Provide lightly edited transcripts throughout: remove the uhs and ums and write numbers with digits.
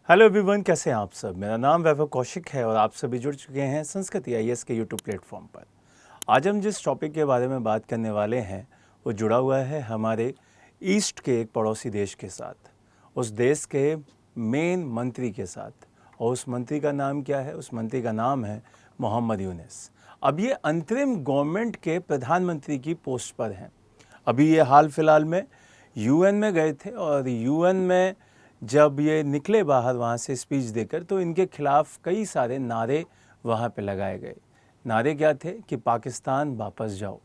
Hello everyone, कैसे हैं आप सब। मेरा नाम वैभव कौशिक है और आप सभी जुड़ चुके हैं संस्कृत IAS के यूट्यूब प्लेटफॉर्म पर। आज हम जिस टॉपिक के बारे में बात करने वाले हैं वो जुड़ा हुआ है हमारे ईस्ट के एक पड़ोसी देश के साथ, उस देश के मेन मंत्री के साथ। और उस मंत्री का नाम क्या है? उस मंत्री का नाम है मोहम्मद यूनिस। अब ये अंतरिम गवर्नमेंट के प्रधानमंत्री की पोस्ट पर हैं। अभी ये हाल फिलहाल में UN में गए थे और UN में जब ये निकले बाहर वहाँ से स्पीच देकर, तो इनके खिलाफ कई सारे नारे वहाँ पे लगाए गए। नारे क्या थे कि पाकिस्तान वापस जाओ।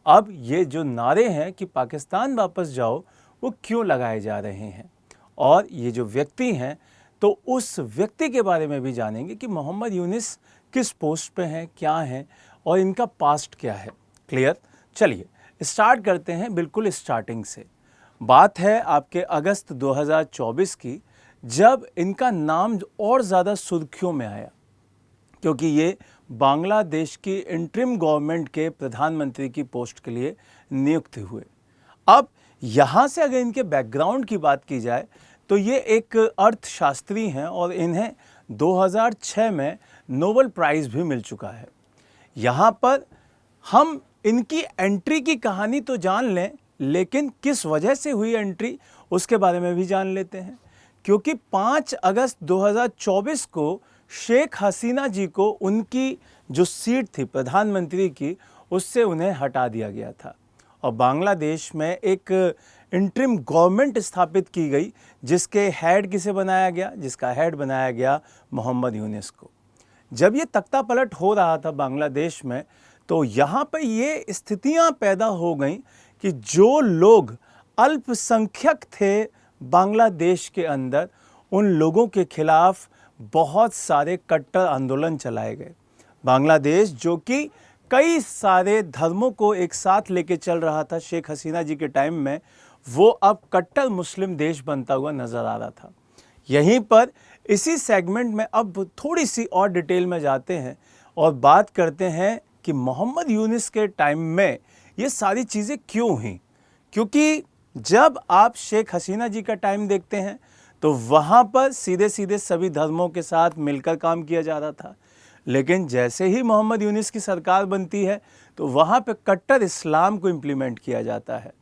अब ये जो नारे हैं कि पाकिस्तान वापस जाओ, वो क्यों लगाए जा रहे हैं और ये जो व्यक्ति हैं, तो उस व्यक्ति के बारे में भी जानेंगे कि मोहम्मद यूनिस किस पोस्ट पे हैं, क्या हैं और इनका पास्ट क्या है। क्लियर? चलिए स्टार्ट करते हैं बिल्कुल स्टार्टिंग से। बात है आपके अगस्त 2024 की, जब इनका नाम और ज़्यादा सुर्खियों में आया क्योंकि ये बांग्लादेश की इंटरिम गवर्नमेंट के प्रधानमंत्री की पोस्ट के लिए नियुक्त हुए। अब यहाँ से अगर इनके बैकग्राउंड की बात की जाए तो ये एक अर्थशास्त्री हैं और इन्हें 2006 में नोबेल प्राइज़ भी मिल चुका है। यहाँ पर हम इनकी एंट्री की कहानी तो जान लें, लेकिन किस वजह से हुई एंट्री उसके बारे में भी जान लेते हैं। क्योंकि 5 अगस्त 2024 को शेख हसीना जी को उनकी जो सीट थी प्रधानमंत्री की, उससे उन्हें हटा दिया गया था और बांग्लादेश में एक इंटरिम गवर्नमेंट स्थापित की गई, जिसके हेड किसे बनाया गया? जिसका हेड बनाया गया मोहम्मद यूनिस को। जब ये तख्ता पलट हो रहा था बांग्लादेश में, तो यहाँ पर ये स्थितियाँ पैदा हो गईं कि जो लोग अल्पसंख्यक थे बांग्लादेश के अंदर, उन लोगों के खिलाफ बहुत सारे कट्टर आंदोलन चलाए गए। बांग्लादेश जो कि कई सारे धर्मों को एक साथ लेके चल रहा था शेख हसीना जी के टाइम में, वो अब कट्टर मुस्लिम देश बनता हुआ नज़र आ रहा था। यहीं पर इसी सेगमेंट में अब थोड़ी सी और डिटेल में जाते हैं और बात करते हैं कि मोहम्मद यूनिस के टाइम में ये सारी चीज़ें क्यों हुई। क्योंकि जब आप शेख हसीना जी का टाइम देखते हैं तो वहाँ पर सीधे सीधे सभी धर्मों के साथ मिलकर काम किया जा रहा था, लेकिन जैसे ही मोहम्मद यूनिस की सरकार बनती है तो वहाँ पे कट्टर इस्लाम को इम्प्लीमेंट किया जाता है।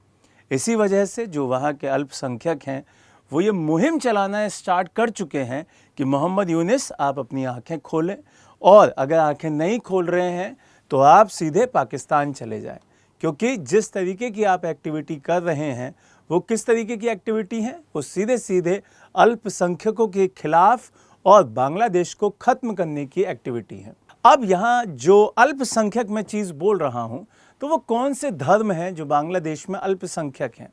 इसी वजह से जो वहाँ के अल्पसंख्यक हैं वो ये मुहिम चलाना स्टार्ट कर चुके हैं कि मोहम्मद यूनिस आप अपनी आंखें खोलें, और अगर आंखें नहीं खोल रहे हैं तो आप सीधे पाकिस्तान चले जाएं। क्योंकि जिस तरीके की आप एक्टिविटी कर रहे हैं वो किस तरीके की एक्टिविटी है? वो सीधे सीधे अल्पसंख्यकों के खिलाफ और बांग्लादेश को ख़त्म करने की एक्टिविटी है। अब यहाँ जो अल्पसंख्यक मैं चीज़ बोल रहा हूँ, तो वो कौन से धर्म हैं जो बांग्लादेश में अल्पसंख्यक हैं?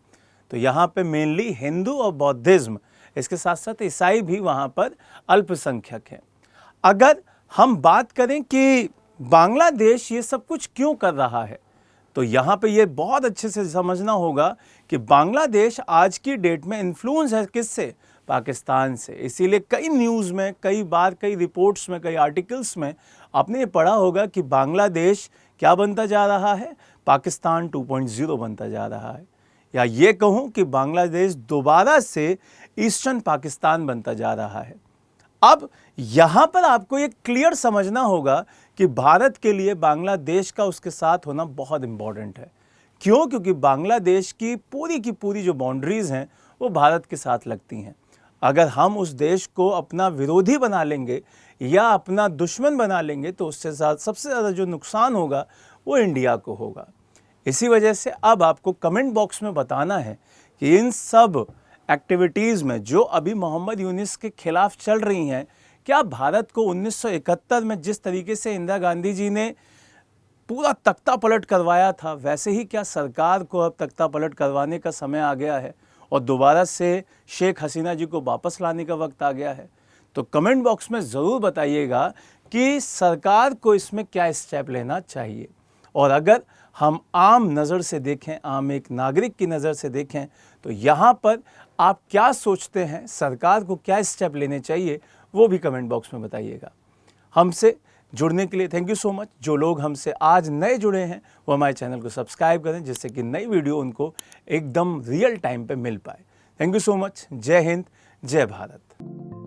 तो यहाँ पे मेनली हिंदू और बौद्धिज्म, इसके साथ साथ ईसाई भी वहाँ पर अल्पसंख्यक हैं। अगर हम बात करें कि बांग्लादेश ये सब कुछ क्यों कर रहा है, तो यहाँ पे ये बहुत अच्छे से समझना होगा कि बांग्लादेश आज की डेट में इन्फ्लुएंस है किससे? पाकिस्तान से। इसीलिए कई न्यूज़ में, कई बार, कई रिपोर्ट्स में, कई आर्टिकल्स में आपने ये पढ़ा होगा कि बांग्लादेश क्या बनता जा रहा है? पाकिस्तान 2.0 बनता जा रहा है। या ये कहूँ कि बांग्लादेश दोबारा से ईस्टर्न पाकिस्तान बनता जा रहा है। अब यहाँ पर आपको ये क्लियर समझना होगा कि भारत के लिए बांग्लादेश का उसके साथ होना बहुत इम्पॉर्टेंट है। क्यों? क्योंकि बांग्लादेश की पूरी जो बाउंड्रीज़ हैं वो भारत के साथ लगती हैं। अगर हम उस देश को अपना विरोधी बना लेंगे या अपना दुश्मन बना लेंगे तो उससे सबसे ज़्यादा जो नुकसान होगा वो इंडिया को होगा। इसी वजह से अब आपको कमेंट बॉक्स में बताना है कि इन सब एक्टिविटीज़ में जो अभी मोहम्मद यूनिस के खिलाफ चल रही हैं, क्या भारत को 1971 में जिस तरीके से इंदिरा गांधी जी ने पूरा तख्ता पलट करवाया था, वैसे ही क्या सरकार को अब तख्ता पलट करवाने का समय आ गया है और दोबारा से शेख हसीना जी को वापस लाने का वक्त आ गया है? तो कमेंट बॉक्स में ज़रूर बताइएगा कि सरकार को इसमें क्या स्टेप लेना चाहिए। और अगर हम आम नज़र से देखें, आम एक नागरिक की नज़र से देखें, तो यहाँ पर आप क्या सोचते हैं, सरकार को क्या स्टेप लेने चाहिए, वो भी कमेंट बॉक्स में बताइएगा। हमसे जुड़ने के लिए थैंक यू सो मच। जो लोग हमसे आज नए जुड़े हैं वो हमारे चैनल को सब्सक्राइब करें, जिससे कि नई वीडियो उनको एकदम रियल टाइम पे मिल पाए। Thank you so much. जय हिंद, जय भारत।